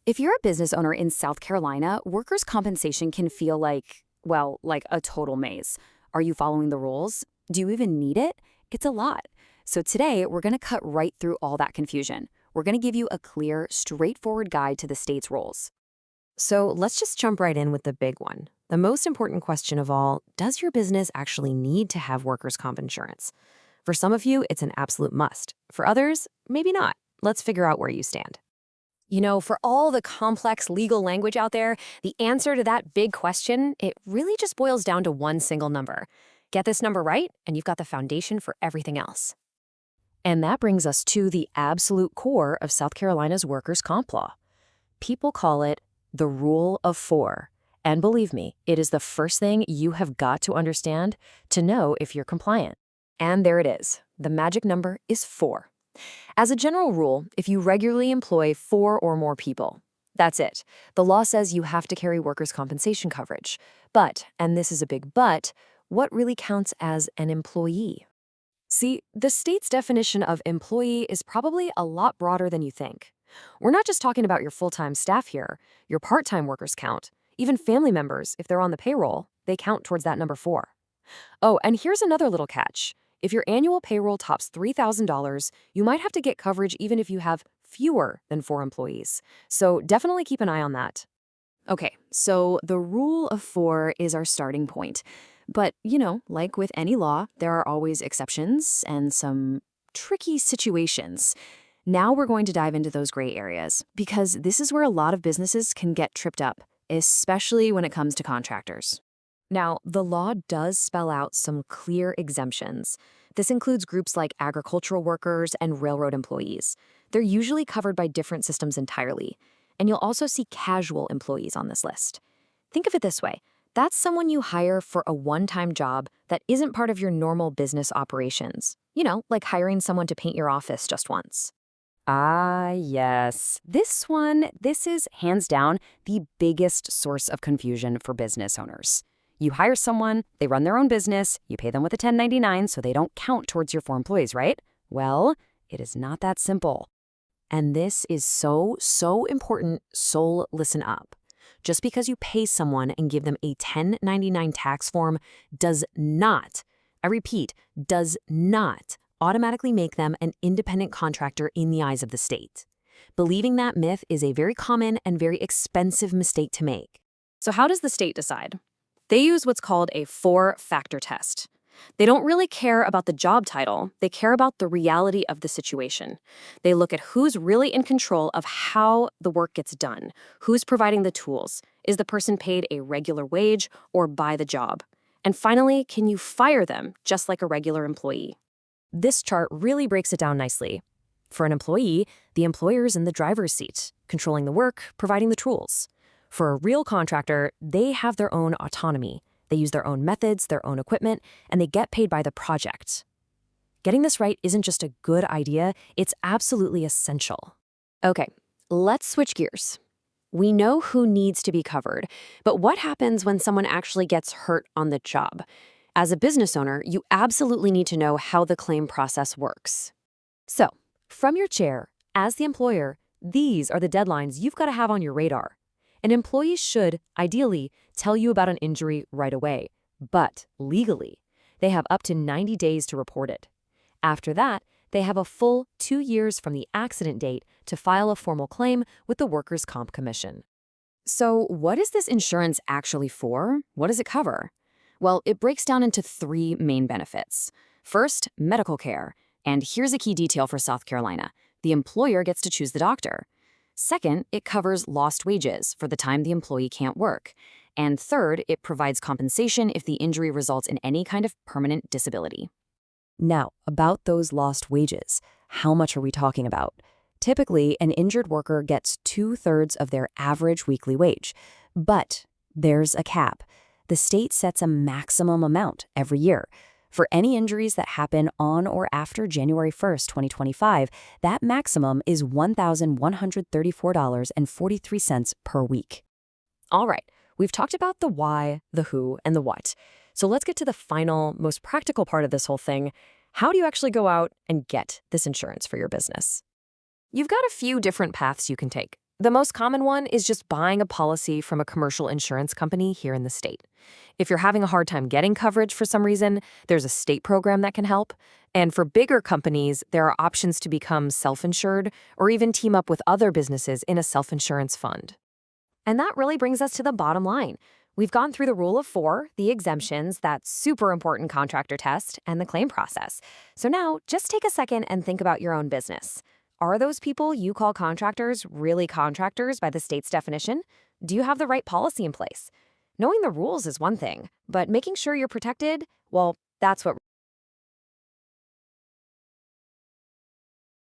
If you're a business owner in South Carolina, workers' compensation can feel like, well, like a total maze. Are you following the rules? Do you even need it? It's a lot. So today, we're going to cut right through all that confusion. We're going to give you a clear, straightforward guide to the state's rules. So let's just jump right in with the big one. The most important question of all, does your business actually need to have workers' comp insurance? For some of you, it's an absolute must. For others, maybe not. Let's figure out where you stand. For all the complex legal language out there, the answer to that big question, it really just boils down to one single number. Get this number right, and you've got the foundation for everything else. And that brings us to the absolute core of South Carolina's workers' comp law. People call it the Rule of Four. And believe me, it is the first thing you have got to understand to know if you're compliant. And there it is. The magic number is 4. As a general rule, if you regularly employ 4 or more people, that's it. The law says you have to carry workers' compensation coverage. But, and this is a big but, what really counts as an employee? See, the state's definition of employee is probably a lot broader than you think. We're not just talking about your full-time staff here. Your part-time workers count. Even family members, if they're on the payroll, they count towards that number 4. Oh, and here's another little catch. If your annual payroll tops $3,000, you might have to get coverage even if you have fewer than 4 employees. So definitely keep an eye on that. Okay, so the Rule of 4 is our starting point. But, like with any law, there are always exceptions and some tricky situations. Now we're going to dive into those gray areas, because this is where a lot of businesses can get tripped up, especially when it comes to contractors. Now, the law does spell out some clear exemptions. This includes groups like agricultural workers and railroad employees. They're usually covered by different systems entirely. And you'll also see casual employees on this list. Think of it this way. That's someone you hire for a one-time job that isn't part of your normal business operations. Like hiring someone to paint your office just once. Ah, yes. This is hands down the biggest source of confusion for business owners. You hire someone, they run their own business, you pay them with a 1099 so they don't count towards your 4 employees, right? Well, it is not that simple. And this is so important, so listen up. Just because you pay someone and give them a 1099 tax form does not, I repeat, does not automatically make them an independent contractor in the eyes of the state. Believing that myth is a very common and very expensive mistake to make. So how does the state decide? They use what's called a 4-factor test. They don't really care about the job title. They care about the reality of the situation. They look at who's really in control of how the work gets done, who's providing the tools, is the person paid a regular wage or by the job, and finally, can you fire them just like a regular employee? This chart really breaks it down nicely. For an employee, the employer's in the driver's seat, controlling the work, providing the tools. For a real contractor, they have their own autonomy. They use their own methods, their own equipment, and they get paid by the project. Getting this right isn't just a good idea, it's absolutely essential. Okay, let's switch gears. We know who needs to be covered, but what happens when someone actually gets hurt on the job? As a business owner, you absolutely need to know how the claim process works. So, from your chair, as the employer, these are the deadlines you've got to have on your radar. An employee should, ideally, tell you about an injury right away, but legally, they have up to 90 days to report it. After that, they have a full 2 years from the accident date to file a formal claim with the Workers' Comp Commission. So what is this insurance actually for? What does it cover? Well, it breaks down into 3 main benefits. First, medical care. And here's a key detail for South Carolina. The employer gets to choose the doctor. Second, it covers lost wages for the time the employee can't work. And third, it provides compensation if the injury results in any kind of permanent disability. Now, about those lost wages, how much are we talking about? Typically, an injured worker gets 2/3 of their average weekly wage. But there's a cap. The state sets a maximum amount every year. For any injuries that happen on or after January 1st, 2025, that maximum is $1,134.43 per week. All right, we've talked about the why, the who, and the what. So let's get to the final, most practical part of this whole thing. How do you actually go out and get this insurance for your business? You've got a few different paths you can take. The most common one is just buying a policy from a commercial insurance company here in the state. If you're having a hard time getting coverage for some reason, there's a state program that can help. And for bigger companies, there are options to become self-insured or even team up with other businesses in a self-insurance fund. And that really brings us to the bottom line. We've gone through the rule of 4, the exemptions, that super important contractor test, and the claim process. So now, just take a second and think about your own business. Are those people you call contractors really contractors by the state's definition? Do you have the right policy in place? Knowing the rules is one thing, but making sure you're protected, well, that's what